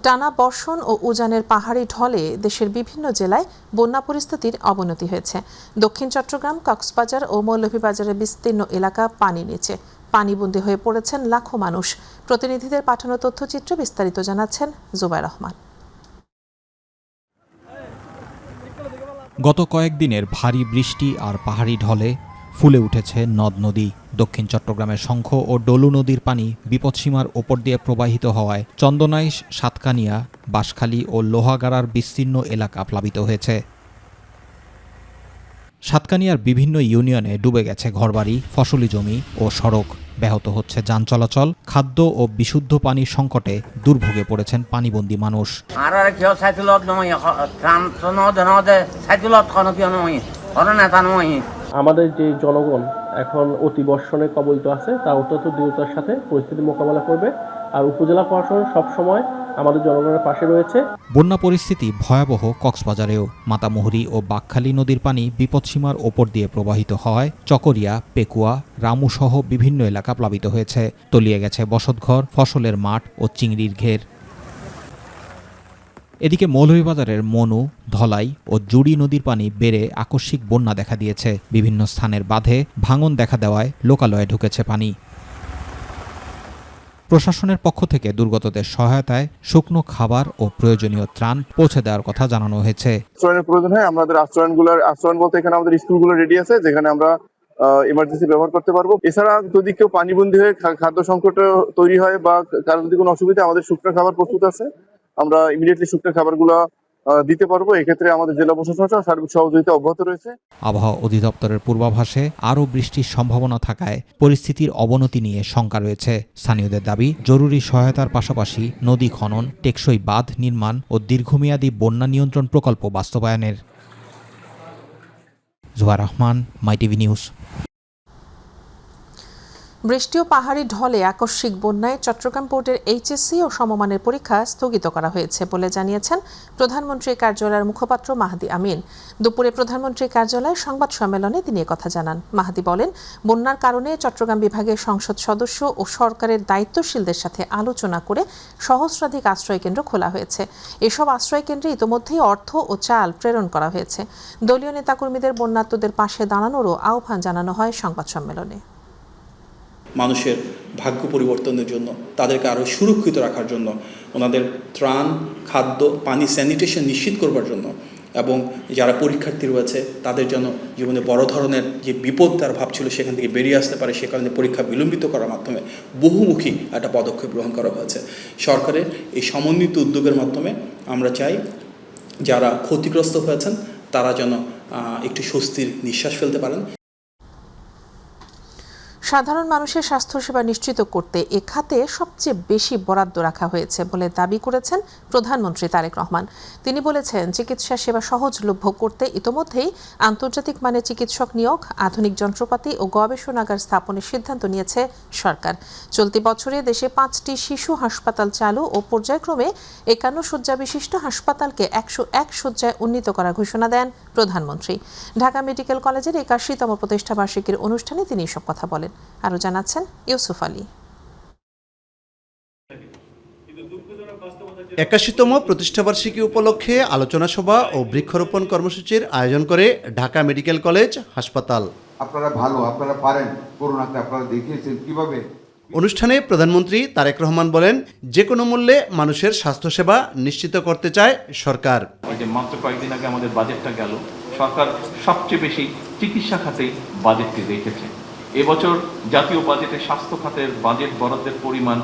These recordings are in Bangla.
টানা বর্ষণ ও উজানের পাহাড়ি ঢলে দেশের বিভিন্ন জেলায় বন্যা পরিস্থিতির অবনতি হয়েছে। দক্ষিণ চট্টগ্রাম, কক্সবাজার ও মৌলভীবাজারের বিস্তীর্ণ এলাকা পানি নিচে। পানিবন্দী হয়ে পড়েছেন লাখো মানুষ। প্রতিনিধিদের পাঠানো তথ্যচিত্রে বিস্তারিত জানাচ্ছেন জুবায়ের রহমান। গত কয়েকদিনের ভারী বৃষ্টি আর পাহাড়ি ঢলে ফুলে উঠেছে নদ নদী। দক্ষিণ চট্টগ্রামের শঙ্খ ও ডলু নদীর পানি বিপদসীমার ওপর দিয়ে প্রবাহিত হওয়ায় চন্দনাইশ, সাতকানিয়া, বাঁশখালী ও লোহাগাড়ার বিস্তীর্ণ এলাকা প্লাবিত হয়েছে। সাতকানিয়ার বিভিন্ন ইউনিয়নে ডুবে গেছে ঘরবাড়ি, ফসলি জমি ও সড়ক। ব্যাহত হচ্ছে যান চলাচল। খাদ্য ও বিশুদ্ধ পানির সংকটে দুর্ভোগে পড়েছেন পানিবন্দী মানুষ। আমাদের যে জনগণ এখন অতিবর্ষণে কবলিত আছে তা অত্যন্ত দৃঢ়তার সাথে পরিস্থিতি মোকাবেলা করবে। আর উপজেলা প্রশাসন সবসময় আমাদের জনগণের পাশে রয়েছে। বন্যা পরিস্থিতি ভয়াবহ কক্সবাজারেও। মাতামুহুরী ও বাঁকখালী নদীর পানি বিপদসীমার ওপর দিয়ে প্রবাহিত হওয়ায় চকরিয়া, পেকুয়া, রামুসহ বিভিন্ন এলাকা প্লাবিত হয়েছে। তলিয়ে গেছে বসতঘর, ফসলের মাঠ ও চিংড়ির ঘের। এদিকে মৌলভীবাজারের মনু, ধলাই ও জুড়ি নদীর পানি বেড়ে আকস্মিক বন্যা দেখা দিয়েছে। বিভিন্ন স্থানের বাঁধে ভাঙন দেখা দেওয়ায় লোকালয়ে ঢুকেছে পানি। প্রশাসনের পক্ষ থেকে দুর্গতদের সহায়তায় শুকনো খাবার ও প্রয়োজনীয় ত্রাণ পৌঁছে দেওয়ার কথা জানানো হয়েছে। আশ্রয়ের প্রয়োজন হয়, আমাদের আশ্রয়ন বলতে এখানে আমাদের স্কুলগুলো রেডি আছে, যেখানে আমরা ইমার্জেন্সি ব্যবহার করতে পারবো। এছাড়া যদি কেউ পানিবন্দী হয়ে খাদ্য সংকট তৈরি হয় বা কারো যদি কোনো অসুবিধা, আমাদের শুকনো খাবার প্রস্তুত আছে, আমরা ইমিডিয়েটলি শুকনো খাবারগুলো দিতে পারবো। এক্ষেত্রে আমাদের জেলা প্রশাসন সার্বিক সহযোগিতা অব্যাহত রয়েছে। আবহাওয়া অধিদপ্তরের পূর্বাভাসে আরও বৃষ্টির সম্ভাবনা থাকায় পরিস্থিতির অবনতি নিয়ে শঙ্কা রয়েছে। স্থানীয়দের দাবি, জরুরি সহায়তার পাশাপাশি নদী খনন, টেকসই বাঁধ নির্মাণ ও দীর্ঘমেয়াদী বন্যা নিয়ন্ত্রণ প্রকল্প বাস্তবায়নের। Zubayer Rahman, MyTV news. বৃষ্টি ও পাহাড়ি ঢলে আকস্মিক বন্যায় চট্টগ্রাম পোর্টের এইচএসসি ও সমমানের পরীক্ষা স্থগিত করা হয়েছে বলে জানিয়েছেন প্রধানমন্ত্রীর কার্যালয়ের মুখপাত্র মাহাদি আমিন। দুপুরে প্রধানমন্ত্রীর কার্যালয়ে সংবাদ সম্মেলনে তিনি একথা জানান। মাহাদি বলেন, বন্যার কারণে চট্টগ্রাম বিভাগের সংসদ সদস্য ও সরকারের দায়িত্বশীলদের সাথে আলোচনা করে সহস্রাধিক আশ্রয়কেন্দ্র খোলা হয়েছে। এসব আশ্রয়কেন্দ্রে ইতোমধ্যেই অর্থ ও চাল প্রেরণ করা হয়েছে। দলীয় নেতাকর্মীদের বন্যার্তদের পাশে দাঁড়ানোরও আহ্বান জানানো হয় সংবাদ সম্মেলনে। মানুষের ভাগ্য পরিবর্তনের জন্য, তাদেরকে আরও সুরক্ষিত রাখার জন্য, ওনাদের ত্রাণ, খাদ্য, পানি, স্যানিটেশন নিশ্চিত করবার জন্য, এবং যারা পরীক্ষার্থী রয়েছে তাদের যেন জীবনে বড় ধরনের যে বিপদ তার ভাবছিল সেখান থেকে বেরিয়ে আসতে পারে, সে কারণে পরীক্ষা বিলম্বিত করার মাধ্যমে বহুমুখী একটা পদক্ষেপ গ্রহণ করা হয়েছে। সরকারের এই সমন্বিত উদ্যোগের মাধ্যমে আমরা চাই যারা ক্ষতিগ্রস্ত হয়েছেন তারা যেন একটু স্বস্তির নিঃশ্বাস ফেলতে পারেন। সাধারণ মানুষের স্বাস্থ্যসেবা নিশ্চিত করতে এ খাতে সবচেয়ে বেশি বরাদ্দ রাখা হয়েছে বলে দাবি করেছেন প্রধানমন্ত্রী তারেক রহমান। তিনি বলেছেন, চিকিৎসা সেবা সহজলভ্য করতে ইতোমধ্যেই আন্তর্জাতিক মানের চিকিৎসক নিয়োগ, আধুনিক যন্ত্রপাতি ও গবেষণাগার স্থাপনের সিদ্ধান্ত নিয়েছে সরকার। চলতি বছরে দেশে 5টি শিশু হাসপাতাল চালু ও পর্যায়ক্রমে 51 শয্যা বিশিষ্ট হাসপাতালকে 101 শয্যায় উন্নীত করার ঘোষণা দেন প্রধানমন্ত্রী। ঢাকা মেডিকেল কলেজের 81তম প্রতিষ্ঠাবার্ষিকীর অনুষ্ঠানে তিনি এসব কথা বলেন। আরও জানাচ্ছেন ইউসুফ আলী। 81তম প্রতিষ্ঠাবার্ষিকী উপলক্ষে আলোচনা সভা ও বৃক্ষরোপণ কর্মসূচির আয়োজন করে ঢাকা মেডিকেল কলেজ হাসপাতাল। আপনারা ভালো, আপনারা পারেন, করোনাতে আপনারা দেখিয়েছেন কিভাবে। অনুষ্ঠানে প্রধানমন্ত্রী তারেক রহমান বলেন, যে কোনো মূল্যে মানুষের স্বাস্থ্যসেবা নিশ্চিত করতে চায় সরকার। ওই যে মাত্র কয়েকদিন আগে আমাদের বাজেটটা গেল, সরকার সবচেয়ে বেশি চিকিৎসা খাতেই বাজেটটি রেখেছে। এবছর জাতীয় বাজেটে স্বাস্থ্য খাতের বাজেট বরাদ্দের পরিমাণ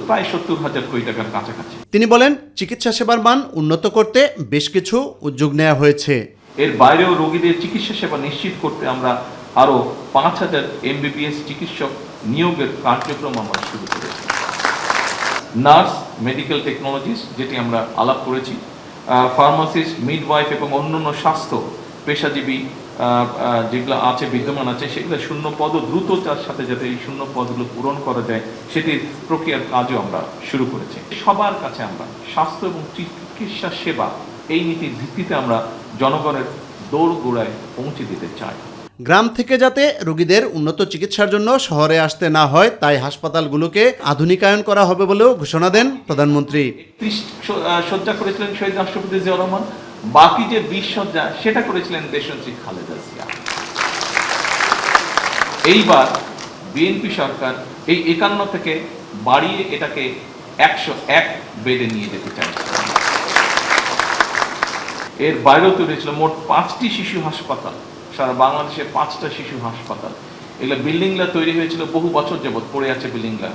প্রায় 70,000 কোটি টাকার কাছাকাছি। তিনি বলেন, চিকিৎসা সেবার মান উন্নত করতে বেশ কিছু উদ্যোগ নেওয়া হয়েছে। এর বাইরেও রোগীদের চিকিৎসা সেবা নিশ্চিত করতে আমরা আরও 5,000 MBBS চিকিৎসক নিয়োগের কার্যক্রম আমরা শুরু করেছি। নার্স, মেডিকেল টেকনোলজিস্ট যেটি আমরা আলাপ করেছি, ফার্মাসিস্ট, মিডওয়াইফ এবং অন্যান্য স্বাস্থ্য পেশাজীবী যেগুলো আছে, বিদ্যমান আছে, সেগুলো শূন্য পদ দ্রুততার সাথে যাতে এই শূন্য পদগুলো পূরণ করা যায় সেটির প্রক্রিয়ার কাজও আমরা শুরু করেছি। সবার কাছে আমরা স্বাস্থ্য এবং চিকিৎসা সেবা এই নীতির ভিত্তিতে আমরা জনগণের দৌড়গোড়ায় পৌঁছে দিতে চাই। গ্রাম থেকে যাতে রোগীদের উন্নত চিকিৎসার জন্য শহরে আসতে না হয় তাই হাসপাতালগুলোকে আধুনিকায়ন করা হবে বলেও ঘোষণা দেন প্রধানমন্ত্রী। 30 শয্যা করেছিলেন শহীদ রাষ্ট্রপতি জিয়াউর রহমান, বাকি যে 20 শয্যা সেটা করেছিলেন দেশনেত্রী খালেদা জিয়া। এইবার বিএনপি সরকার এই 51 থেকে বাড়িয়ে এটাকে 101 বেডে নিয়ে যেতে চাইছে। এর বাইরেও তৈরি হয়েছিল মোট 5টি শিশু হাসপাতাল, সারা বাংলাদেশে 5টা শিশু হাসপাতাল। এগুলো বিল্ডিংগুলো তৈরি হয়েছিল বহু বছর যাবৎ পড়ে আছে বিল্ডিংগুলো।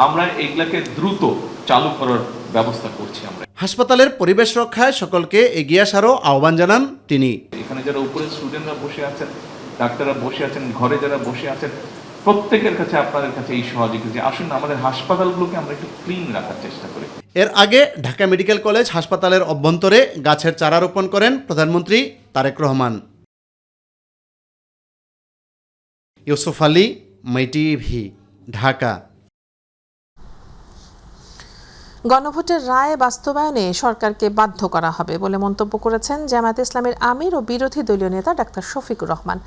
আমরা এইগুলাকে দ্রুত চালু করার ব্যবস্থা করছি। আমরা হাসপাতালের পরিবেশ রক্ষায় সকলকে এগিয়ে আসারও আহ্বান জানান তিনি। এখানে যারা উপরে স্টুডেন্টরা বসে আছেন, ডাক্তাররা বসে আছেন, ঘরে যারা বসে আছেন, প্রত্যেকের কাছে আপনাদের কাছে এই সহযোগিতা যে আসুন আমাদের হাসপাতালগুলোকে আমরা একটু ক্লিন রাখার চেষ্টা করি। এর আগে ঢাকা মেডিকেল কলেজ হাসপাতালের অভ্যন্তরে গাছের চারা রোপণ করেন প্রধানমন্ত্রী তারেক রহমান। ইউসুফ আলী, মাই টিভি, ঢাকা। গণভোটের রায় বাস্তবায়নে সরকারকে বাধ্য করা হবে বলে মন্তব্য করেছেন জামায়াতে ইসলামের আমির ও বিরোধী দলীয় নেতা ডাক্তার শফিকুর রহমান।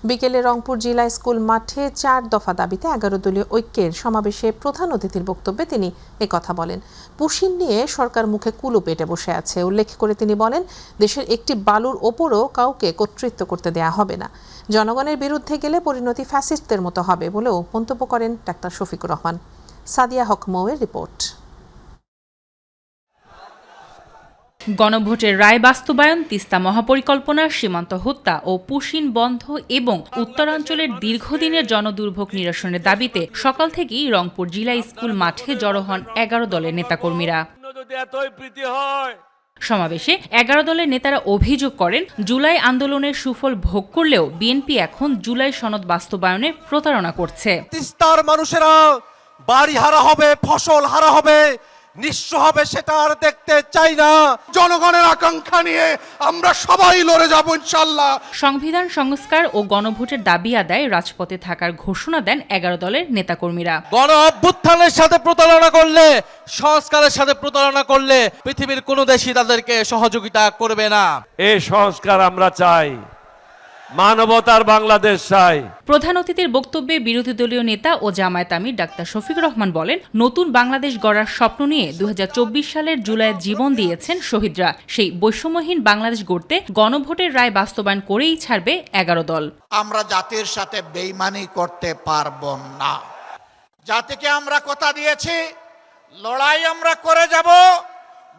বিকেলে রংপুর জিলা স্কুল মাঠে 4 দফা দাবিতে 11 দলীয় ঐক্যের সমাবেশে প্রধান অতিথির বক্তব্যে তিনি একথা বলেন। পুশিন নিয়ে সরকার মুখে কুলু পেটে বসে আছে উল্লেখ করে তিনি বলেন, দেশের একটি বালুর ওপরও কাউকে কর্তৃত্ব করতে দেয়া হবে না। জনগণের বিরুদ্ধে গেলে পরিণতি ফ্যাসিস্টদের মতো হবে বলেও মন্তব্য করেন ডাক্তার শফিকুর রহমান। সাদিয়া হক মৌয়ের রিপোর্ট। গণভোটের রায় বাস্তবায়ন, তিস্তা মহাপরিকল্পনা, সীমান্ত হত্যা ও পুশিন বন্ধ এবং উত্তরাঞ্চলের দীর্ঘদিনের জনদুর্ভোগ নিরসনের দাবিতে সকাল থেকেই রংপুর জিলা স্কুল মাঠে জড়ো হন 11 দলের নেতাকর্মীরা। সমাবেশে 11 দলের নেতারা অভিযোগ করেন, জুলাই আন্দোলনের সুফল ভোগ করলেও বিএনপি এখন জুলাই সনদ বাস্তবায়নে প্রতারণা করছে। তিস্তার মানুষেরা বাড়ি হারা হবে, ফসল হারা হবে, নিঃস্ব হবে, সেটা আর দেখতে চাই না। জনগণের আকাঙ্ক্ষা নিয়ে আমরা সবাই লড়ে যাব ইনশাআল্লাহ। সংবিধান সংস্কার ও গণভোটের দাবি আদায় রাজপথে থাকার ঘোষণা দেন 11 দলের নেতাকর্মীরা। গণ অভ্যুত্থানের সাথে প্রতারণা করলে, সংস্কারের সাথে প্রতারণা করলে পৃথিবীর কোনো দেশই তাদেরকে সহযোগিতা করবে না। এই সংস্কার আমরা চাই, মানবতার বাংলাদেশ চাই। প্রধান অতিথির বক্তব্যে বিরোধী দলীয় নেতা ও জামায়াত আমির ডাক্তার শফিকুর রহমান বলেন, নতুন বাংলাদেশ গড়ার স্বপ্ন নিয়ে 2024 সালের জুলাইয়ে জীবন দিয়েছেন শহীদরা। সেই বৈষম্যহীন বাংলাদেশ গড়তে গণভোটের রায় বাস্তবায়ন করেই ছাড়বে 11 দল। আমরা জাতির সাথে বেইমানি করতে পারবো না। জাতিকে আমরা কথা দিয়েছি, লড়াই আমরা করে যাব,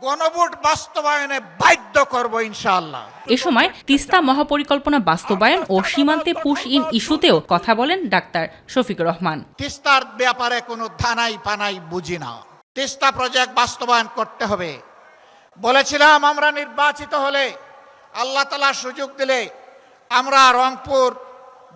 গণভোট বাস্তবায়নে বাধ্য করব ইনশাআল্লাহ। এ সময় তিস্তা মহাপরিকল্পনা বাস্তবায়ন ও সীমান্তে পুশ ইন ইস্যুতেও কথা বলেন ডাক্তার শফিকুর রহমান। তিস্তার ব্যাপারে কোনো ধানাই পানাই বুঝি না। তিস্তা প্রজেক্ট বাস্তবায়ন করতে হবে। বলেছিলাম আমরা নির্বাচিত হলে, আল্লাহ তাআলা সুযোগ দিলে আমরা রংপুর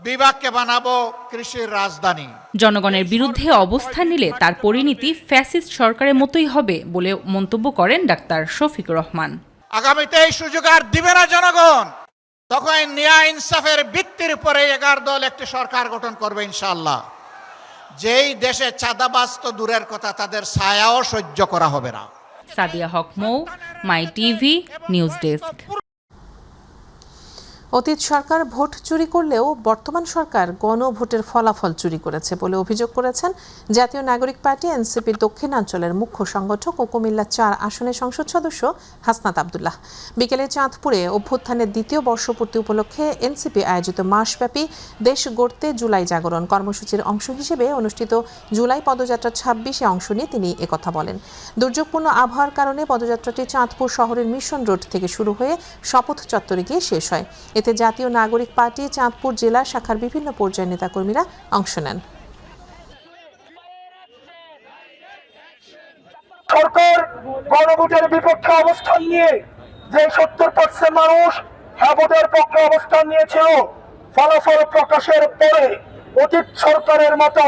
বিভাগকে বানাবো কৃষির রাজধানী। জনগণের বিরুদ্ধে অবস্থান নিলে তার পরিণতি ফ্যাসিস্ট সরকারের মতোই হবে বলে মন্তব্য করেন ডাক্তার শফিকুর রহমান। আগামীতে এই সুযোগ আর দিবে না জনগণ। তখন ন্যায় ইনসাফের ভিত্তির উপরে 11 দল একটি সরকার গঠন করবে ইনশাআল্লাহ। যেই দেশে চাঁদাবাজ তো দূরের কথা, তাদের ছায়াও সহ্য করা হবে না। সাদিয়া হক মৌ, মাই টিভি, নিউজ ডেস্ক। অতীত সরকার ভোট চুরি করলেও বর্তমান সরকার গণভোটের ফলাফল চুরি করেছে বলে অভিযোগ করেছেন জাতীয় নাগরিক পার্টি এনসিপির দক্ষিণাঞ্চলের মুখ্য সংগঠক ও কুমিল্লা 4 আসনের সংসদ সদস্য হাসনাত আব্দুল্লাহ। বিকেলে চাঁদপুরে অভ্যুত্থানের দ্বিতীয় বর্ষপূর্তি উপলক্ষে এনসিপি আয়োজিত মাসব্যাপী দেশ গড়তে জুলাই জাগরণ কর্মসূচির অংশ হিসেবে অনুষ্ঠিত জুলাই পদযাত্রা 26-এ অংশ নিয়ে তিনি একথা বলেন। দুর্যোগপূর্ণ আবহাওয়ার কারণে পদযাত্রাটি চাঁদপুর শহরের মিশন রোড থেকে শুরু হয়ে শপথ চত্বরে গিয়ে শেষ হয়। এতে জাতীয় নাগরিক পার্টি চাঁদপুর জেলা শাখার বিভিন্ন পর্যায়ের নেতাকর্মীরা অংশ নেন। সরকার গণভোটের বিপক্ষে অবস্থান নিয়ে যে 70% মানুষ হ্যাঁ ভোটের পক্ষে অবস্থান নিয়েছিল, ফলাফল প্রকাশের পরে অতীত সরকারের মতো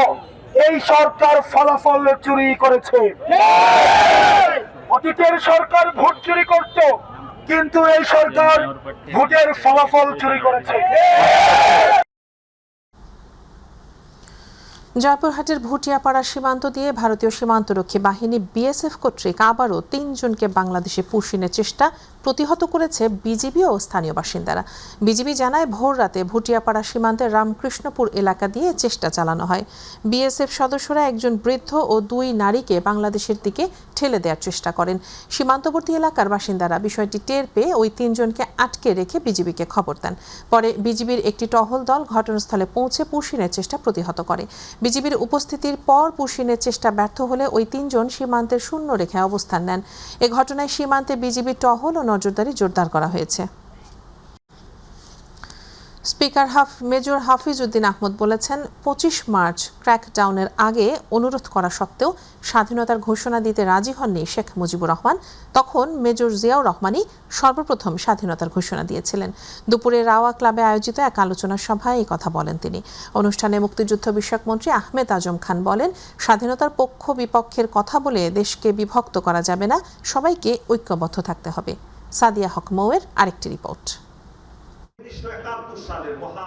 এই সরকার ফলাফল চুরি করেছে। অতীতের সরকার ভোট চুরি করত, কিন্তু এই সরকার ভোটের ফলাফল চুরি করেছে। জয়পুরহাটের ভুটিয়াপাড়া সীমান্ত দিয়ে ভারতীয় সীমান্তরক্ষী বাহিনী বিএসএফ কর্তৃক আবারও 3 জনকে বাংলাদেশে পুশিনের চেষ্টা প্রতিহত করেছে বিজিবি ও স্থানীয় বাসিন্দারা। বিজিবি জানায় ভোররাতে ভুটিয়াপাড়া সীমান্তের রামকৃষ্ণপুর এলাকা দিয়ে চেষ্টা চালানো হয়। বিএসএফ সদস্যরা একজন বৃদ্ধ ও 2 নারীকে বাংলাদেশের দিকে ঠেলে দেওয়ার চেষ্টা করেন। সীমান্তবর্তী এলাকার বাসিন্দারা বিষয়টি টের পেয়ে ওই 3 জনকে আটকে রেখে বিজিবিকে খবর দেন। পরে বিজিবির একটি টহল দল ঘটনাস্থলে পৌঁছে পুশিনের চেষ্টা প্রতিহত করে। বিজিবির উপস্থিতির পর পুশিনের চেষ্টা ব্যর্থ হলে ওই 3 জন সীমান্তের শূন্য রেখায় অবস্থান নেন। এ ঘটনায় সীমান্তে বিজিবির টহল ও নজরদারি জোরদার করা হয়েছে। স্পিকার মেজর হাফিজ উদ্দিন আহমদ বলেছেন, 25 মার্চ ক্র্যাকডাউনের আগে অনুরোধ করা সত্ত্বেও স্বাধীনতার ঘোষণা দিতে রাজি হননি শেখ মুজিবুর রহমান। তখন মেজর জিয়াউর রহমানই সর্বপ্রথম স্বাধীনতার ঘোষণা দিয়েছিলেন। দুপুরে রাওয়া ক্লাবে আয়োজিত এক আলোচনা সভায় এই কথা বলেন তিনি। অনুষ্ঠানে মুক্তিযুদ্ধ বিষয়ক মন্ত্রী আহমেদ আজম খান বলেন, স্বাধীনতার পক্ষ বিপক্ষের কথা বলে দেশকে বিভক্ত করা যাবে না, সবাইকে ঐক্যবদ্ধ থাকতে হবে। সাদিয়া হক মৌয়ের আরেকটি রিপোর্ট।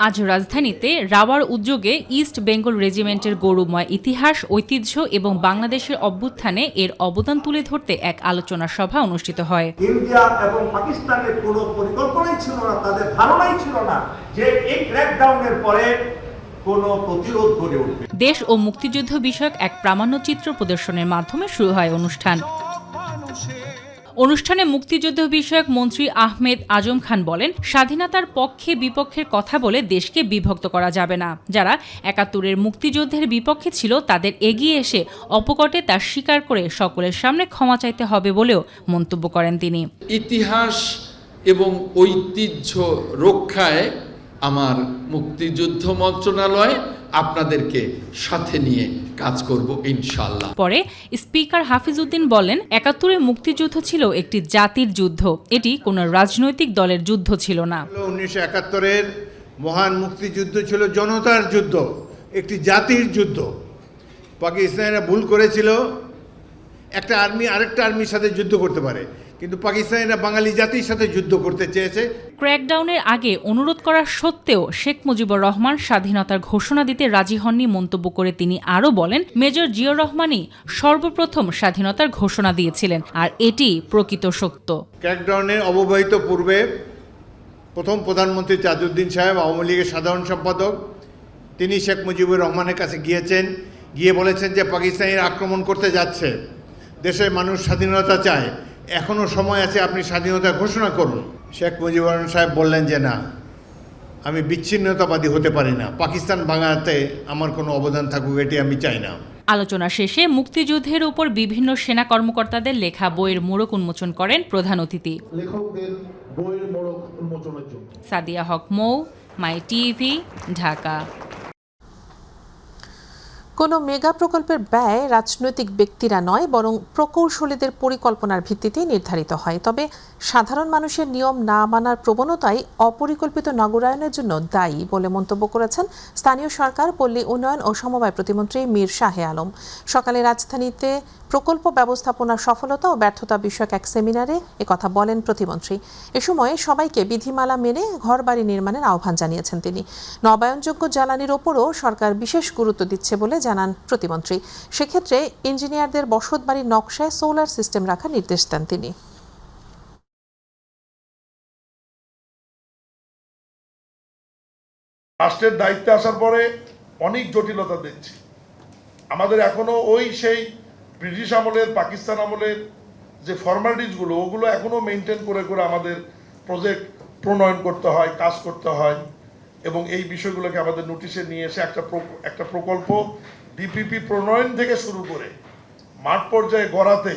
আজ রাজধানীতে রাওয়ার উদ্যোগে ইস্ট বেঙ্গল রেজিমেন্টের গৌরবময় ইতিহাস, ঐতিহ্য এবং বাংলাদেশের অভ্যুত্থানে এর অবদান তুলে ধরতে এক আলোচনা সভা অনুষ্ঠিত হয়। ইন্ডিয়া এবং পাকিস্তানের কোনো পরিকল্পনাই ছিল না, তাদের ধারণাই ছিল না যে এই ক্র্যাকডাউনের পরে কোনো প্রতিরোধ গড়ে উঠবে। দেশ ও মুক্তিযুদ্ধ বিষয়ক এক প্রামাণ্যচিত্র প্রদর্শনের মাধ্যমে শুরু হয় অনুষ্ঠানে মুক্তিযুদ্ধ বিষয়ক মন্ত্রী আহমেদ আজম খান বলেন, স্বাধীনতার পক্ষে বিপক্ষের কথা বলে দেশকে বিভক্ত করা যাবে না। যারা ৭১-এর মুক্তিযুদ্ধের বিপক্ষে ছিল তাদের এগিয়ে এসে অপকটে তা স্বীকার করে সকলের সামনে ক্ষমা চাইতে হবে বলেও মন্তব্য করেন তিনি। ইতিহাস এবং ঐতিহ্য রক্ষায় আমার মুক্তিযুদ্ধ মন্ত্রণালয় আপনাদেরকে সাথে নিয়ে কাজ করব ইনশাআল্লাহ। পরে স্পিকার হাফিজ উদ্দিন বলেন, ৭১-এর মুক্তিযুদ্ধ ছিল একটি জাতির যুদ্ধ, এটি কোনো রাজনৈতিক দলের যুদ্ধ ছিল না। ১৯৭১-এর মহান মুক্তিযুদ্ধ ছিল জনতার যুদ্ধ, একটি জাতির যুদ্ধ। পাকিস্তানিরা ভুল করেছিল, একটা আর্মি আরেকটা আর্মির সাথে যুদ্ধ করতে পারে, কিন্তু পাকিস্তানিরা বাঙালি জাতির সাথে যুদ্ধ করতে চেয়েছে। ক্র্যাকডাউনের আগে অনুরোধ করা সত্ত্বেও শেখ মুজিবুর রহমান স্বাধীনতার ঘোষণা দিতে রাজি হননি মন্তব্য করে তিনি আরও বলেন, মেজর জিয়াউর রহমানই সর্বপ্রথম স্বাধীনতার ঘোষণা দিয়েছিলেন, আর এটি প্রকৃত সত্য। ক্র্যাকডাউনের অব্যবহিত পূর্বে প্রথম প্রধানমন্ত্রী তাজউদ্দিন সাহেব, আওয়ামী লীগের সাধারণ সম্পাদক, তিনি শেখ মুজিবুর রহমানের কাছে গিয়ে বলেছেন যে পাকিস্তানিরা আক্রমণ করতে যাচ্ছে, দেশের মানুষ স্বাধীনতা চায়, এখনও সময় আছে, আপনি স্বাধীনতা ঘোষণা করুন। শেখ মুজিবুর রহমান সাহেব বললেন যে না, আমি বিচ্ছিন্নতাবাদী হতে পারি না, পাকিস্তান ভাঙাতে আমার কোনো অবদান থাকুক, এটি আমি চাই না। আলোচনা শেষে মুক্তিযুদ্ধের উপর বিভিন্ন সেনা কর্মকর্তাদের লেখা বইয়ের মোড়ক উন্মোচন করেন প্রধান অতিথি। সাদিয়া হক মৌ, মাই টিভি, ঢাকা। কোনো মেগা প্রকল্পের ব্যয় রাজনৈতিক ব্যক্তিরা নয়, বরং প্রকৌশলীদের পরিকল্পনার ভিত্তিতেই নির্ধারিত হয়। তবে সাধারণ মানুষের নিয়ম না মানার প্রবণতাই অপরিকল্পিত নগরায়নের জন্য দায়ী বলে মন্তব্য করেছেন স্থানীয় সরকার, পল্লী উন্নয়ন ও সমবায় প্রতিমন্ত্রী মীর শাহে আলম। সকালে রাজধানীতে প্রকল্প ব্যবস্থাপনার সফলতা ও ব্যর্থতা বিষয়ক এক সেমিনারে একথা বলেন প্রতিমন্ত্রী। এ সময় সবাইকে বিধিমালা মেনে ঘরবাড়ি নির্মাণের আহ্বান জানিয়েছেন তিনি। নবায়নযোগ্য জ্বালানির ওপরও সরকার বিশেষ গুরুত্ব দিচ্ছে বলে জানান প্রতিমন্ত্রী। সেক্ষেত্রে ইঞ্জিনিয়ারদের বসতবাড়ির নকশায় সোলার সিস্টেম রাখার নির্দেশ দেন তিনি। রাষ্ট্রের দায়িত্বে আসার পরে অনেক জটিলতা দেখছি। আমাদের এখনো সেই ব্রিটিশ আমলের, পাকিস্তান আমলের যে ফর্মালিটিসগুলো, ওগুলো এখনো মেনটেন করে আমাদের প্রজেক্ট প্রণয়ন করতে হয়, কাজ করতে হয়, এবং এই বিষয়গুলোকে আমাদের নোটিশে নিয়ে এসে একটা প্রকল্প ডিপিপি প্রণয়ন থেকে শুরু করে মাঠ পর্যায়ে গড়াতে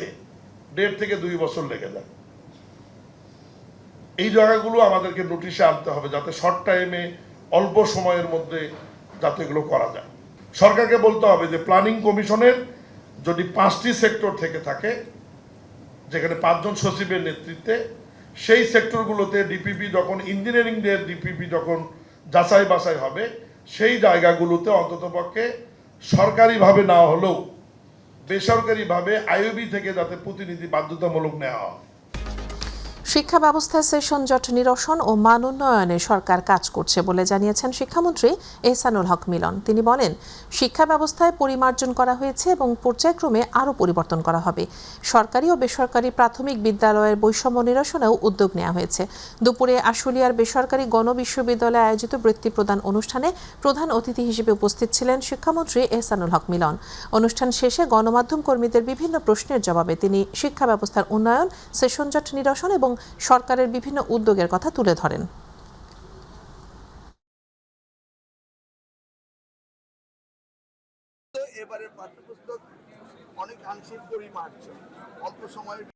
1.5 থেকে 2 বছর লেগে যায়। এই জায়গাগুলো আমাদেরকে নোটিশে আনতে হবে, যাতে শর্ট টাইমে অল্প সময়ের মধ্যে যাতে এগুলো করা যায়। সরকারকে বলতে হবে যে প্ল্যানিং কমিশনের যদি 5টি সেক্টর থেকে থাকে, যেখানে 5 জন সচিবের নেতৃত্বে, সেই সেক্টরগুলোতে ডিপিপি যখন ইঞ্জিনিয়ারিংদের ডিপিপি যখন যাচাই বাছাই হবে, সেই জায়গাগুলোতে অন্ততপক্ষে সরকারিভাবে না হলেও বেসরকারিভাবে আইওবি থেকে যাতে প্রতিনিধি বাধ্যতামূলক নেওয়া হয়। শিক্ষা ব্যবস্থায় সেশন জট নিরসন ও মান উন্নয়নে সরকার কাজ করছে বলে জানিয়েছেন শিক্ষামন্ত্রী এহসানুল হক মিলন। তিনি বলেন, শিক্ষা ব্যবস্থায় পরিমার্জন করা হয়েছে এবং পর্যায়ক্রমে আরও পরিবর্তন করা হবে। সরকারি ও বেসরকারি প্রাথমিক বিদ্যালয়ের বৈষম্য নিরসনেও উদ্যোগ নেওয়া হয়েছে। দুপুরে আশুলিয়ার বেসরকারি গণবিশ্ববিদ্যালয়ে আয়োজিত বৃত্তি প্রদান অনুষ্ঠানে প্রধান অতিথি হিসেবে উপস্থিত ছিলেন শিক্ষামন্ত্রী এহসানুল হক মিলন। অনুষ্ঠান শেষে গণমাধ্যম কর্মীদের বিভিন্ন প্রশ্নের জবাবে তিনি শিক্ষা ব্যবস্থার উন্নয়ন, সেশন জট নিরসন এবং সরকারের বিভিন্ন উদ্যোগের কথা তুলে ধরেন। এবারে পাঠ্যপুস্তক অনেকাংশে পরিমার্জন, অল্প সময়ের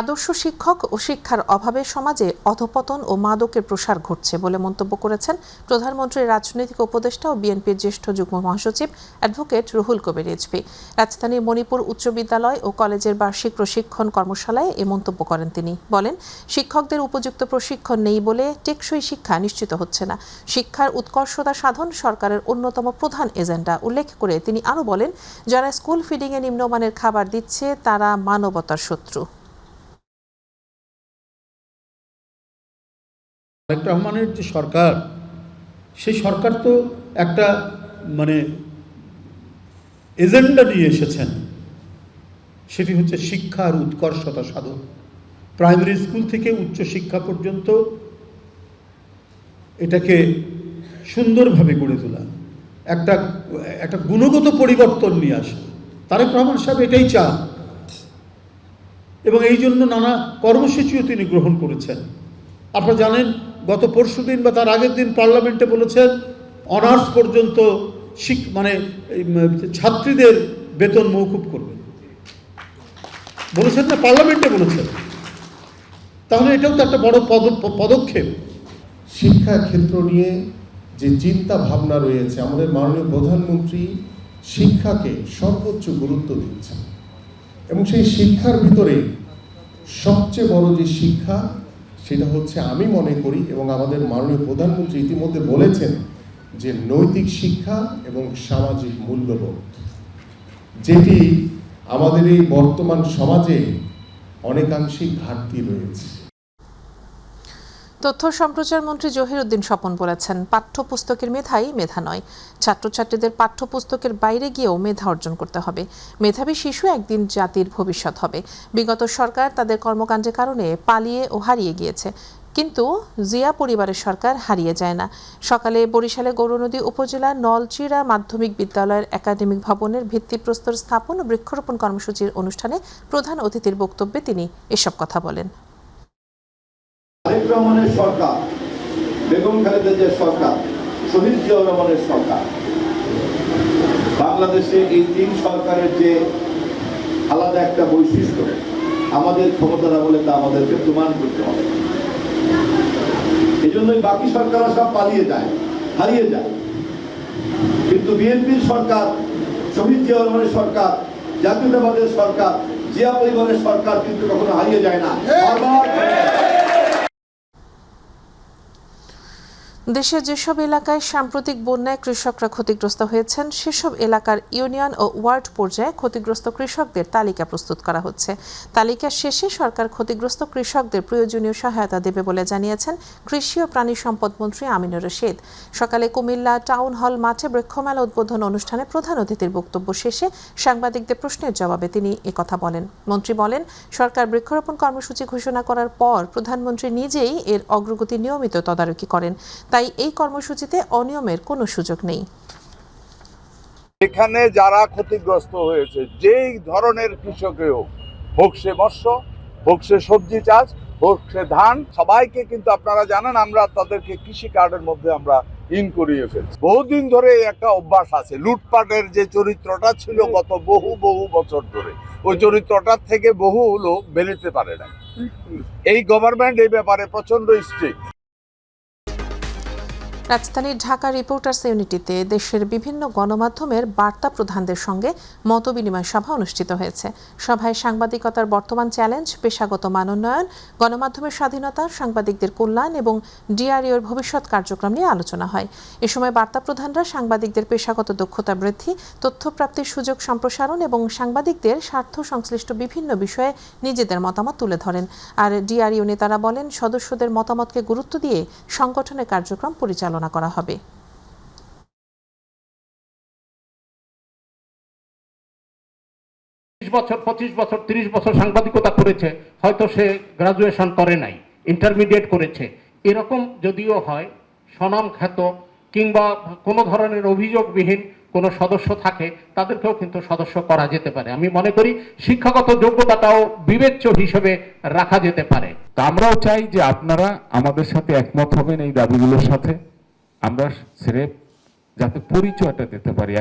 আদর্শ শিক্ষক ও শিক্ষার অভাবে সমাজে অধপতন ও মাদকের প্রসার ঘটছে বলে মন্তব্য করেছেন প্রধানমন্ত্রীর রাজনৈতিক উপদেষ্টা ও বিএনপির জ্যেষ্ঠ যুগ্ম মহাসচিব অ্যাডভোকেট রুহুল কবির রিজভী। রাজধানীর মণিপুর উচ্চ বিদ্যালয় ও কলেজের বার্ষিক প্রশিক্ষণ কর্মশালায় এ মন্তব্য করেন তিনি। বলেন, শিক্ষকদের উপযুক্ত প্রশিক্ষণ নেই বলে টেকসই শিক্ষা নিশ্চিত হচ্ছে না। শিক্ষার উৎকর্ষতা সাধন সরকারের অন্যতম প্রধান এজেন্ডা উল্লেখ করে তিনি আরও বলেন, যারা স্কুল ফিডিংয়ে নিম্নমানের খাবার দিচ্ছে তারা মানবতার শত্রু। তারেক রহমানের যে সরকার, সেই সরকার তো একটা এজেন্ডা নিয়ে এসেছেন, সেটি হচ্ছে শিক্ষার উৎকর্ষতা সাধন। প্রাইমারি স্কুল থেকে উচ্চ শিক্ষা পর্যন্ত এটাকে সুন্দরভাবে গড়ে তোলা, একটা গুণগত পরিবর্তন নিয়ে আসা। তারেক রহমান সাহেব এটাই চান এবং এই জন্য নানা কর্মসূচিও তিনি গ্রহণ করেছেন। আপনারা জানেন, গত পরশুদিন বা তার আগের দিন পার্লামেন্টে বলেছেন অনার্স পর্যন্ত ছাত্রীদের বেতন মওকুফ করবেন, বলেছেন না, পার্লামেন্টে বলেছেন। তাহলে এটাও তো একটা বড় পদক্ষেপ। শিক্ষা ক্ষেত্র নিয়ে যে চিন্তা ভাবনা রয়েছে, আমাদের মাননীয় প্রধানমন্ত্রী শিক্ষাকে সর্বোচ্চ গুরুত্ব দিচ্ছেন এবং সেই শিক্ষার ভিতরে সবচেয়ে বড় যে শিক্ষা, সেটা হচ্ছে আমি মনে করি এবং আমাদের মাননীয় প্রধানমন্ত্রী ইতিমধ্যে বলেছেন যে নৈতিক শিক্ষা এবং সামাজিক মূল্যবোধ, যেটি আমাদের এই বর্তমান সমাজে অনেকাংশেই ঘাটতি রয়েছে। তথ্য সম্প্রচার মন্ত্রী জহিরুদ্দিন স্বপন বলেছেন, পাঠ্যপুস্তকের মেধাই মেধা নয়। ছাত্রছাত্রীদের পাঠ্যপুস্তকের বাইরে গিয়েও মেধা অর্জন করতে হবে। মেধাবী শিশু একদিন জাতির ভবিষ্যৎ হবে। বিগত সরকার তাদের কর্মকাণ্ডের কারণে পালিয়ে ও হারিয়ে গিয়েছে, কিন্তু জিয়া পরিবারের সরকার হারিয়ে যায় না। সকালে বরিশালে গৌরনদী উপজেলা নলচিরা মাধ্যমিক বিদ্যালয়ের একাডেমিক ভবনের ভিত্তিপ্রস্তর স্থাপন ও বৃক্ষরোপণ কর্মসূচির অনুষ্ঠানে প্রধান অতিথির বক্তব্যে তিনি এসব কথা বলেন। তারেক রহমানের সরকার, বেগম খালেদা জিয়ার সরকার, শহীদ জিয়াউর রহমানের সরকার, বাংলাদেশে এই তিন সরকারের যে আলাদা একটা বৈশিষ্ট্য, আমাদের ক্ষমতারা বলে তা আমাদেরকে প্রমাণ করতে হবে। এই জন্যই বাকি সরকাররা সব পালিয়ে যায়, হারিয়ে যায়। কিন্তু বিএনপির সরকার, শহীদ জিয়াউর রহমানের সরকার, জাতীয়তাবাদের সরকার, জিয়া পরিবারের সরকার কিন্তু কখনো হারিয়ে যায় না। দেশের যেসব এলাকায় সাম্প্রতিক বন্যায় কৃষকরা ক্ষতিগ্রস্ত হয়েছেন, সেসব এলাকার ইউনিয়ন ও ওয়ার্ড পর্যায়ে ক্ষতিগ্রস্ত কৃষকদের তালিকা প্রস্তুত করা হচ্ছে। তালিকার শেষে সরকার ক্ষতিগ্রস্ত কৃষকদের প্রয়োজনীয় সহায়তা দেবে বলে জানিয়েছেন কৃষি ও প্রাণী সম্পদ মন্ত্রী আমিনুর রশিদ। সকালে কুমিল্লা টাউন হল মাঠে বৃক্ষমেলা উদ্বোধন অনুষ্ঠানে প্রধান অতিথির বক্তব্য শেষে সাংবাদিকদের প্রশ্নের জবাবে তিনি একথা বলেন। মন্ত্রী বলেন, সরকার বৃক্ষরোপণ কর্মসূচি ঘোষণা করার পর প্রধানমন্ত্রী নিজেই এর অগ্রগতি নিয়মিত তদারকি করেন, তাই এই কর্মসূচিতে অনিয়মের কোনো সুযোগ নেই। এখানে যারা ক্ষতিগ্রস্ত হয়েছে, যেই ধরনের কৃষকই হোক সে মৎস্য, হোক সে সবজি চাষ, হোক সে ধান, সবাইকে কিন্তু আপনারা জানেন আমরা তাদেরকে কৃষি কার্ডের মধ্যে আমরা ইন করিয়ে ফেলছি। বহুদিন ধরে একটা অভ্যাস আছে, লুটপাটের যে চরিত্রটা ছিল গত বহু বছর ধরে, ওই চরিত্রটার থেকে বহু লোক বেরোতে পারে না। এই গভর্নমেন্ট এই ব্যাপারে প্রচন্ড স্ট্রিক্ট। রাজধানীর ঢাকা রিপোর্টার্স ইউনিটিতে দেশের বিভিন্ন গণমাধ্যমের বার্তা প্রধানদের সঙ্গে মতবিনিময় সভা অনুষ্ঠিত হয়েছে। সভায় সাংবাদিকতার বর্তমান চ্যালেঞ্জ, পেশাগত মানোন্নয়ন, গণমাধ্যমের স্বাধীনতা, সাংবাদিকদের কল্যাণ এবং ডিআরইউর ভবিষ্যৎ কার্যক্রম নিয়ে আলোচনা হয়। এ সময় বার্তা প্রধানরা সাংবাদিকদের পেশাগত দক্ষতা বৃদ্ধি, তথ্য প্রাপ্তির সুযোগ সম্প্রসারণ এবং সাংবাদিকদের স্বার্থ সংশ্লিষ্ট বিভিন্ন বিষয়ে নিজেদের মতামত তুলে ধরেন। আর ডিআরইউ নেতারা বলেন, সদস্যদের মতামতকে গুরুত্ব দিয়ে সংগঠনের কার্যক্রম পরিচালনা করা হবে। 20 বছর 25 বছর 30 বছর সাংবাদিকতা করেছে, হয়তো সে গ্রাজুয়েশন করে নাই, ইন্টারমিডিয়েট করেছে, এরকম যদিও হয় স্বনাম খ্যাত কিংবা কোনো ধরনের অভিযোগবিহীন কোনো সদস্য থাকে, তাদেরকেও কিন্তু সদস্য করা যেতে পারে। আমি মনে করি শিক্ষাগত যোগ্যতাটাও বিবেচ্য হিসেবে রাখা যেতে পারে। তা আমরাও চাই যে আপনারা আমাদের সাথে একমত হবেন এই দাবিগুলোর সাথে, আমরা স্রেফ যাতে পরিচয়টা দিতে পারি।